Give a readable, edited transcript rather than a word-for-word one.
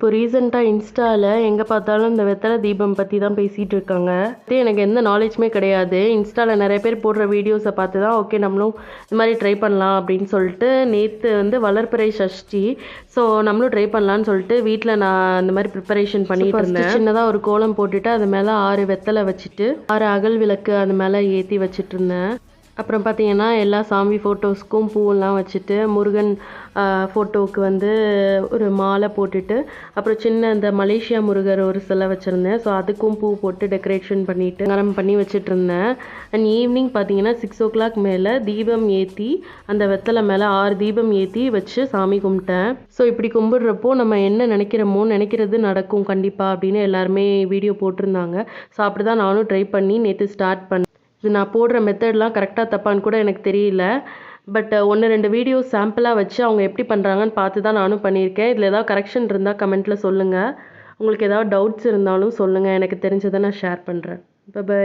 இப்போ ரீசெண்டாக இன்ஸ்டாவில் எங்கே பார்த்தாலும் இந்த வெத்தலை தீபம் பற்றி தான் பேசிகிட்டு இருக்காங்க. எனக்கு எந்த நாலேஜுமே கிடையாது. இன்ஸ்டாவில் நிறைய பேர் போடுற வீடியோஸை பார்த்து தான் ஓகே நம்மளும் இந்த மாதிரி ட்ரை பண்ணலாம் அப்படின்னு சொல்லிட்டு நேற்று வந்து வளர்பிறை சஷ்டி. ஸோ நம்மளும் ட்ரை பண்ணலான்னு சொல்லிட்டு வீட்டில் நான் இந்த மாதிரி ப்ரிப்பரேஷன் பண்ணிட்டு இருந்தேன். சின்னதாக ஒரு கோலம் போட்டுட்டு அது மேலே 6 வெத்தலை வச்சுட்டு 6 அகல் விளக்கு அது மேலே ஏற்றி வச்சுட்டு இருந்தேன். அப்புறம் பார்த்தீங்கன்னா எல்லா சாமி ஃபோட்டோஸ்க்கும் பூவெல்லாம் வச்சுட்டு முருகன் ஃபோட்டோவுக்கு வந்து ஒரு மாலை போட்டுட்டு அப்புறம் சின்ன இந்த மலேசியா முருகர் ஒரு சிலை வச்சுருந்தேன். ஸோ அதுக்கும் பூ போட்டு டெக்கரேஷன் பண்ணிவிட்டு அலங்காரம் பண்ணி வச்சுட்டு இருந்தேன். அண்ட் ஈவினிங் பார்த்தீங்கன்னா 6 o'clock மேலே தீபம் ஏற்றி அந்த வெத்தலை மேலே 6 தீபம் ஏற்றி வச்சு சாமி கும்பிட்டேன். ஸோ இப்படி கும்பிடுறப்போ நம்ம என்ன நினைக்கிறோமோ நினைக்கிறது நடக்கும் கண்டிப்பாக அப்படின்னு எல்லாருமே வீடியோ போட்டிருந்தாங்க. ஸோ அப்படி தான் நானும் ட்ரை பண்ணி நேற்று ஸ்டார்ட் பண்ணேன். இது நான் போடுற மெத்தட்லாம் கரெக்டாக தப்பான்னு கூட எனக்கு தெரியல. பட் 1-2 வீடியோஸ் சாம்பிளாக வச்சு அவங்க எப்படி பண்ணுறாங்கன்னு பார்த்து தான் நானும் பண்ணியிருக்கேன். இதில் ஏதாவது கரெக்ஷன் இருந்தால் கமெண்ட்டில் சொல்லுங்கள். உங்களுக்கு ஏதாவது டவுட்ஸ் இருந்தாலும் சொல்லுங்கள். எனக்கு தெரிஞ்சதை நான் ஷேர் பண்ணுறேன். பை.